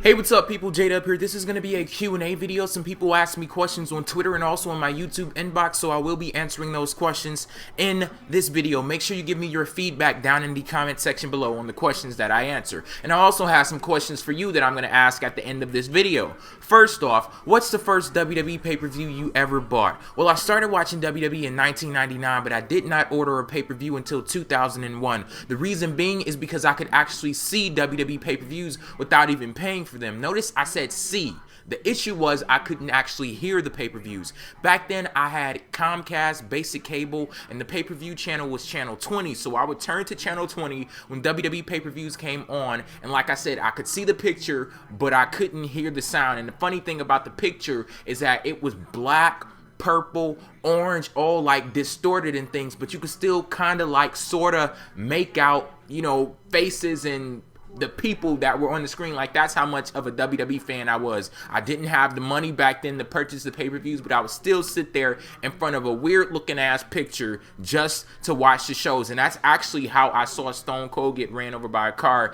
Hey, what's up people, JayDub here. This is going to be a Q&A video. Some people asked me questions on Twitter and also on my YouTube inbox, so I will be answering those questions in this video. Make sure you give me your feedback down in the comment section below on the questions that I answer. And I also have some questions for you that I'm going to ask at the end of this video. First off, what's the first WWE pay-per-view you ever bought? Well, I started watching WWE in 1999, but I did not order a pay-per-view until 2001. The reason being is because I could actually see WWE pay-per-views without even paying for them. Notice I said see. The issue was I couldn't actually hear the pay-per-views. Back then I had Comcast basic cable and the pay-per-view channel was channel 20, so I would turn to channel 20 when WWE pay-per-views came on, and like I said, I could see the picture but I couldn't hear the sound. And the funny thing about the picture is that it was black, purple, orange, all like distorted and things, but you could still kind of like sort of make out, you know, faces and the people that were on the screen. Like, that's how much of a WWE fan I was. I didn't have the money back then to purchase the pay-per-views, but I would still sit there in front of a weird looking ass picture just to watch the shows. And that's actually how I saw Stone Cold get ran over by a car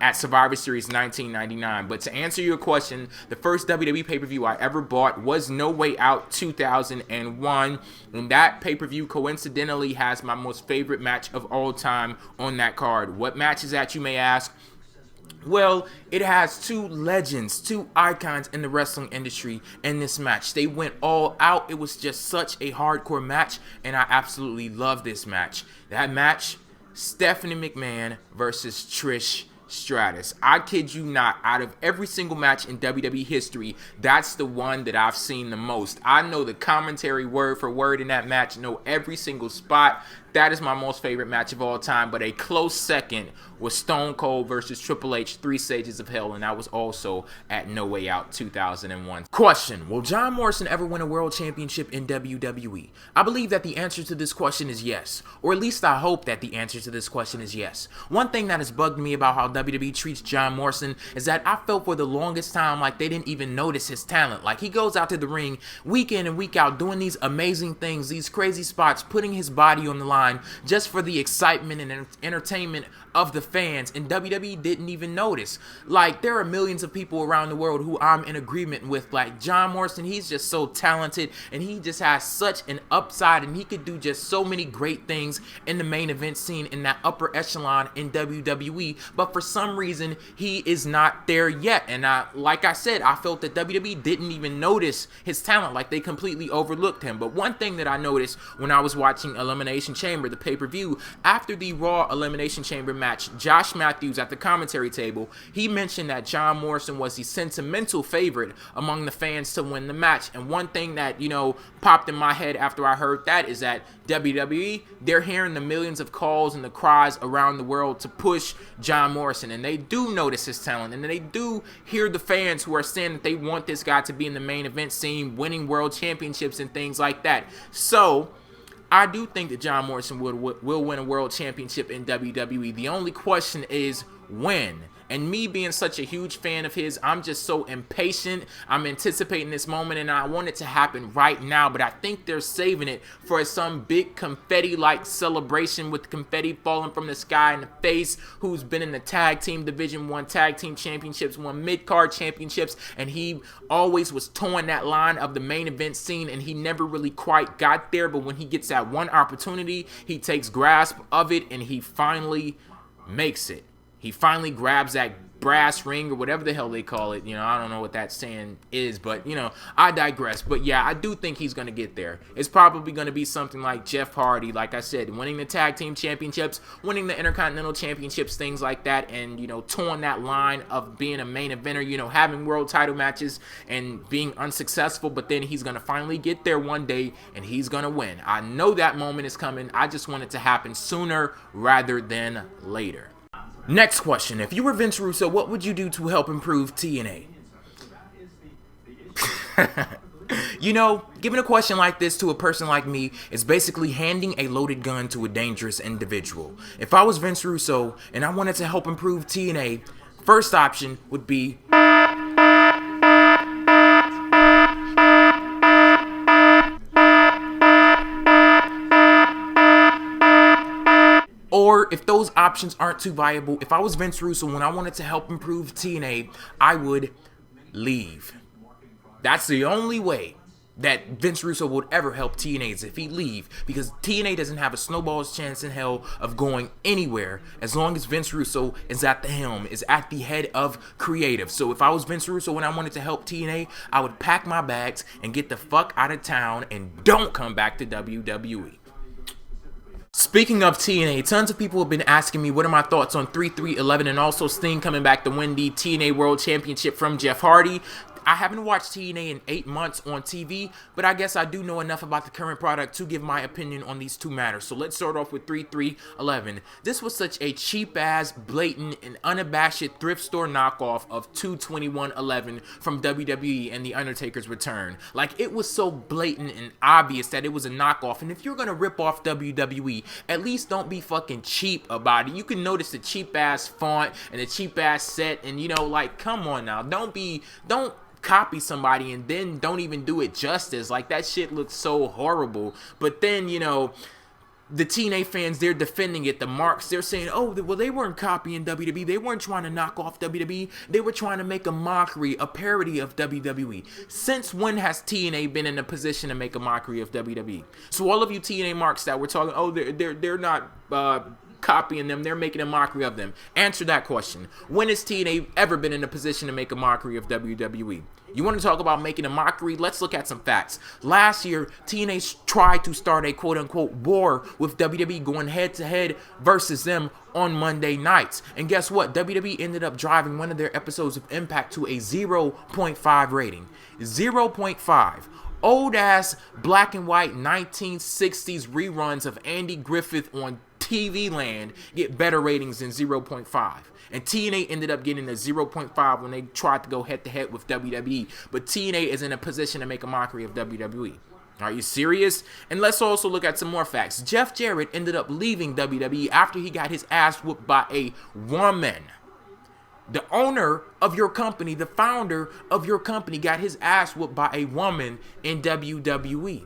at Survivor Series 1999. But to answer your question, the first WWE pay-per-view I ever bought was No Way Out 2001, and that pay-per-view coincidentally has my most favorite match of all time on that card. What match is that, you may ask? Well, it has two legends, two icons in the wrestling industry in this match. They went all out. It was just such a hardcore match, and I absolutely love this match. That match, Stephanie McMahon versus Trish Stratus. I kid you not, out of every single match in WWE history, that's the one that I've seen the most. I know the commentary word for word in that match, know every single spot. That is my most favorite match of all time, but a close second was Stone Cold versus Triple H, 3 Stages of Hell, and that was also at No Way Out 2001. Question: will John Morrison ever win a world championship in WWE? I believe that the answer to this question is yes, or at least I hope that the answer to this question is yes. One thing that has bugged me about how WWE treats John Morrison is that I felt for the longest time like they didn't even notice his talent. Like, he goes out to the ring week in and week out doing these amazing things, these crazy spots, putting his body on the line just for the excitement and entertainment of the fans, and WWE didn't even notice. Like, there are millions of people around the world who I'm in agreement with. Like, John Morrison, he's just so talented and he just has such an upside, and he could do just so many great things in the main event scene in that upper echelon in WWE, but for some reason he is not there yet. And like I said, I felt that WWE didn't even notice his talent, like they completely overlooked him. But one thing that I noticed when I was watching Elimination Chamber, the pay-per-view, after the Raw Elimination Chamber match, Josh Matthews at the commentary table, he mentioned that John Morrison was the sentimental favorite among the fans to win the match. And one thing that, you know, popped in my head after I heard that is that WWE, they're hearing the millions of calls and the cries around the world to push John Morrison, and they do notice his talent, and they do hear the fans who are saying that they want this guy to be in the main event scene, winning world championships and things like that. So I do think that John Morrison will win a world championship in WWE. The only question is when. And me being such a huge fan of his, I'm just so impatient. I'm anticipating this moment and I want it to happen right now, but I think they're saving it for some big confetti-like celebration with confetti falling from the sky in the face, who's been in the tag team division, won tag team championships, won mid-card championships, and he always was towing that line of the main event scene, and he never really quite got there. But when he gets that one opportunity, he takes grasp of it and he finally makes it. He finally grabs that brass ring or whatever the hell they call it. You know, I don't know what that saying is, but, you know, I digress. But yeah, I do think he's going to get there. It's probably going to be something like Jeff Hardy, like I said, winning the tag team championships, winning the Intercontinental championships, things like that, and, you know, towing that line of being a main eventer, you know, having world title matches and being unsuccessful, but then he's going to finally get there one day and he's going to win. I know that moment is coming. I just want it to happen sooner rather than later. Next question: if you were Vince Russo, what would you do to help improve TNA? You know, giving a question like this to a person like me is basically handing a loaded gun to a dangerous individual. If I was Vince Russo and I wanted to help improve TNA, first option would be or if those those options aren't too viable, if I was Vince Russo and I wanted to help improve TNA, I would leave. That's the only way that Vince Russo would ever help TNA is if he leave, because TNA doesn't have a snowball's chance in hell of going anywhere as long as Vince Russo is at the helm, is at the head of creative. So if I was Vince Russo and I wanted to help TNA, I would pack my bags and get the fuck out of town and don't come back to WWE. Speaking of TNA, tons of people have been asking me what are my thoughts on 3-3-11 and also Sting coming back to win the TNA World Championship from Jeff Hardy. I haven't watched TNA in 8 months on TV, but I guess I do know enough about the current product to give my opinion on these two matters. So let's start off with 3-3-11. This was such a cheap-ass, blatant, and unabashed thrift store knockoff of 2/21/11 from WWE and The Undertaker's return. Like, it was so blatant and obvious that it was a knockoff, and if you're gonna rip off WWE, at least don't be fucking cheap about it. You can notice the cheap-ass font and the cheap-ass set, and you know, like, come on now. Don't copy somebody and then don't even do it justice. Like, that shit looks so horrible. But then, you know, the TNA fans, they're defending it. The marks, they're saying, oh, well, they weren't copying WWE. They weren't trying to knock off WWE. They were trying to make a mockery, a parody of WWE. Since when has TNA been in a position to make a mockery of WWE? So all of you TNA marks that were talking, oh, they're not copying them, they're making a mockery of them. Answer that question. When has TNA ever been in a position to make a mockery of WWE? You want to talk about making a mockery? Let's look at some facts. Last year, TNA tried to start a quote-unquote war with WWE, going head-to-head versus them on Monday nights. And guess what? WWE ended up driving one of their episodes of Impact to a 0.5 rating. 0.5. Old-ass black and white 1960s reruns of Andy Griffith on TV Land get better ratings than 0.5. And TNA ended up getting a 0.5 when they tried to go head-to-head with WWE. But TNA is in a position to make a mockery of WWE. Are you serious? And let's also look at some more facts. Jeff Jarrett ended up leaving WWE after he got his ass whooped by a woman. The owner of your company, the founder of your company, got his ass whooped by a woman in WWE.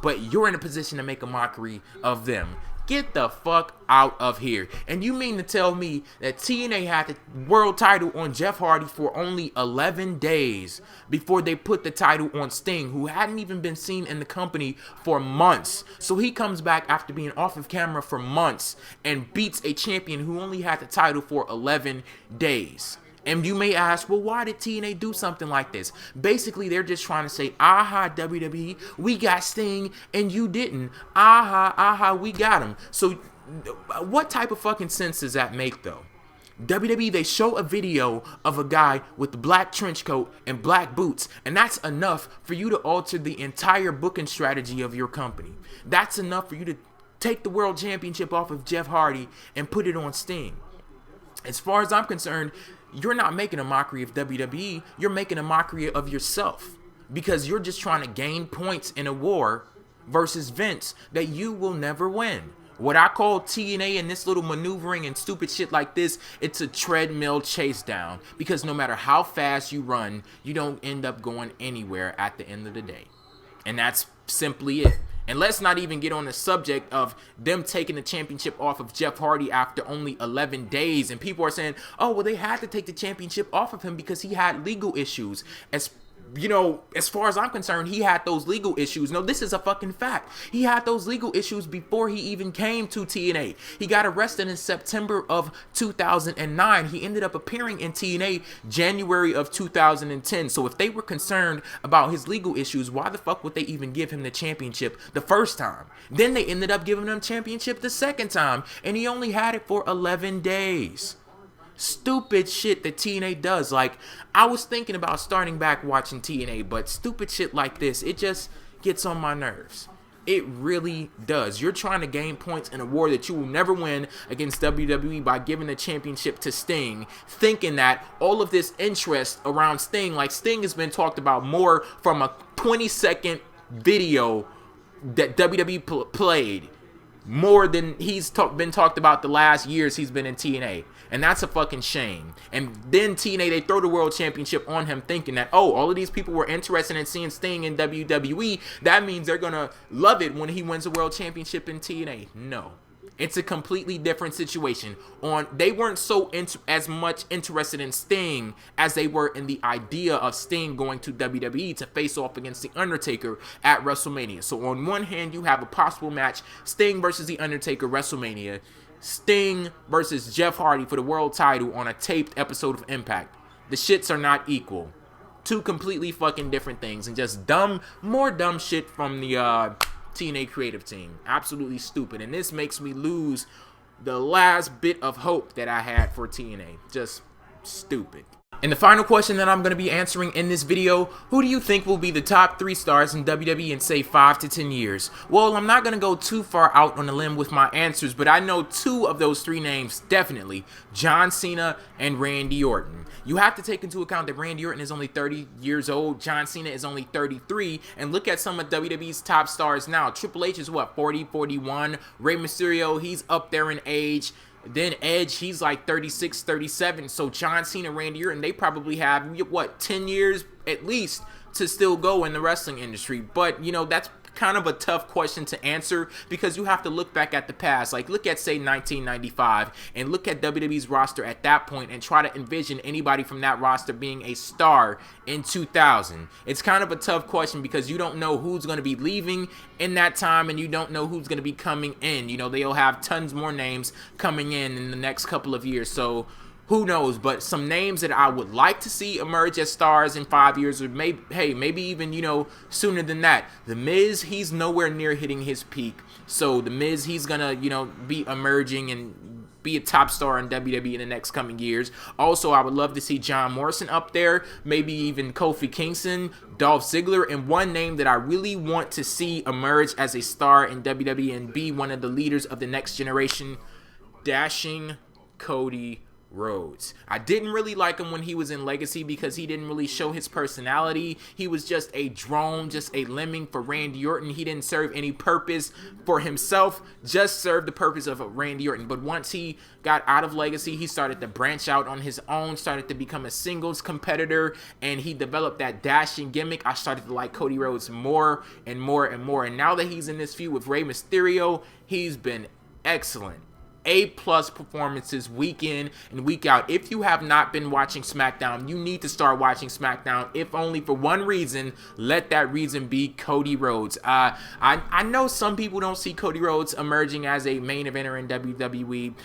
But you're in a position to make a mockery of them. Get the fuck out of here. And you mean to tell me that TNA had the world title on Jeff Hardy for only 11 days before they put the title on Sting, who hadn't even been seen in the company for months? So he comes back after being off of camera for months and beats a champion who only had the title for 11 days. And you may ask, well, why did TNA do something like this? Basically, they're just trying to say, aha, WWE, we got Sting, and you didn't. Aha, we got him. So what type of fucking sense does that make, though? WWE, they show a video of a guy with the black trench coat and black boots, and that's enough for you to alter the entire booking strategy of your company. That's enough for you to take the world championship off of Jeff Hardy and put it on Sting. As far as I'm concerned, you're not making a mockery of WWE, you're making a mockery of yourself, because you're just trying to gain points in a war versus Vince that you will never win. What I call TNA and this little maneuvering and stupid shit like this, it's a treadmill chase down, because no matter how fast you run, you don't end up going anywhere at the end of the day. And that's simply it. And let's not even get on the subject of them taking the championship off of Jeff Hardy after only 11 days. And people are saying, oh, well, they had to take the championship off of him because he had legal issues. As you know, as far as I'm concerned, he had those legal issues. No, this is a fucking fact. He had those legal issues before he even came to TNA. He got arrested in September of 2009. He ended up appearing in TNA January of 2010. So if they were concerned about his legal issues, why the fuck would they even give him the championship the first time? Then they ended up giving him championship the second time, and he only had it for 11 days. Stupid shit that TNA does. Like, I was thinking about starting back watching TNA, but stupid shit like this, it just gets on my nerves. It really does. You're trying to gain points in a war that you will never win against WWE by giving the championship to Sting, thinking that all of this interest around Sting, like Sting has been talked about more from a 20-second video that WWE played, more than he's been talked about the last years he's been in TNA. And that's a fucking shame. And then TNA, they throw the world championship on him thinking that, oh, all of these people were interested in seeing Sting in WWE. That means they're going to love it when he wins a world championship in TNA. No. It's a completely different situation. They weren't so as much interested in Sting as they were in the idea of Sting going to WWE to face off against The Undertaker at WrestleMania. So on one hand, you have a possible match, Sting versus The Undertaker, WrestleMania. Sting versus Jeff Hardy for the world title on a taped episode of Impact. The shits are not equal. Two completely fucking different things, and just more dumb shit from the TNA creative team. Absolutely stupid, and this makes me lose the last bit of hope that I had for TNA. Just stupid. And the final question that I'm going to be answering in this video, who do you think will be the top 3 stars in WWE in say 5 to 10 years? Well, I'm not going to go too far out on a limb with my answers, but I know 2 of those 3 names definitely, John Cena and Randy Orton. You have to take into account that Randy Orton is only 30 years old, John Cena is only 33, and look at some of WWE's top stars now. Triple H is what, 40, 41, Rey Mysterio, he's up there in age. Then Edge, he's like 36, 37. So John Cena, Randy Orton, they probably have, what, 10 years at least to still go in the wrestling industry. But, you know, that's kind of a tough question to answer because you have to look back at the past. Like, look at, say, 1995 and look at WWE's roster at that point and try to envision anybody from that roster being a star in 2000. It's kind of a tough question because you don't know who's going to be leaving in that time and you don't know who's going to be coming in. You know, they'll have tons more names coming in the next couple of years. So who knows? But some names that I would like to see emerge as stars in 5 years, or maybe even, you know, sooner than that. The Miz, he's nowhere near hitting his peak. So the Miz, he's gonna, you know, be emerging and be a top star in WWE in the next coming years. Also, I would love to see John Morrison up there, maybe even Kofi Kingston, Dolph Ziggler, and one name that I really want to see emerge as a star in WWE and be one of the leaders of the next generation, dashing Cody Rhodes. I didn't really like him when he was in Legacy because he didn't really show his personality. He was just a drone, just a lemming for Randy Orton. He didn't serve any purpose for himself, just served the purpose of Randy Orton. But once he got out of Legacy, he started to branch out on his own, started to become a singles competitor, and he developed that dashing gimmick. I started to like Cody Rhodes more and more and more. And now that he's in this feud with Rey Mysterio, he's been excellent. A+ performances week in and week out. If you have not been watching SmackDown, you need to start watching SmackDown, if only for one reason. Let that reason be Cody Rhodes. I know some people don't see Cody Rhodes emerging as a main eventer in WWE.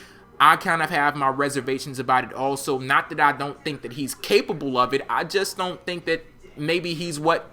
I kind of have my reservations about it also. Not that I don't think that he's capable of it. I just don't think that maybe he's what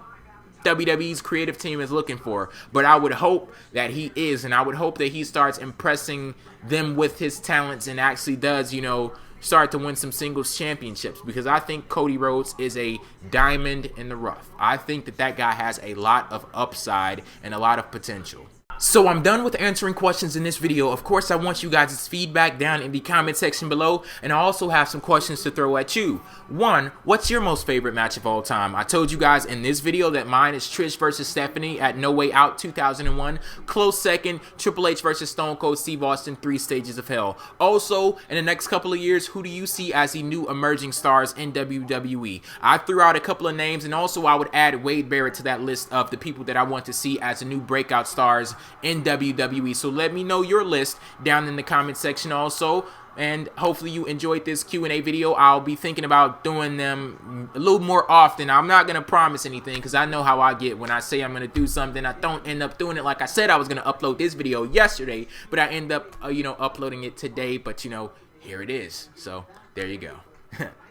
WWE's creative team is looking for. But I would hope that he is, and I would hope that he starts impressing them with his talents and actually does, you know, start to win some singles championships, because I think Cody Rhodes is a diamond in the rough. I think that that guy has a lot of upside and a lot of potential. So I'm done with answering questions in this video. Of course, I want you guys' feedback down in the comment section below, and I also have some questions to throw at you. 1, what's your most favorite match of all time? I told you guys in this video that mine is Trish versus Stephanie at No Way Out 2001. Close second, Triple H versus Stone Cold Steve Austin, 3 Stages of Hell. Also, in the next couple of years, who do you see as the new emerging stars in WWE? I threw out a couple of names, and also I would add Wade Barrett to that list of the people that I want to see as the new breakout stars in WWE. So let me know your list down in the comment section also, and hopefully you enjoyed this Q&A video. I'll be thinking about doing them a little more often. I'm not gonna promise anything because I know how I get when I say I'm gonna do something. I don't end up doing it. Like I said, I was gonna upload this video yesterday, but I end up you know, uploading it today. But you know, here it is. So there you go.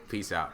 Peace out.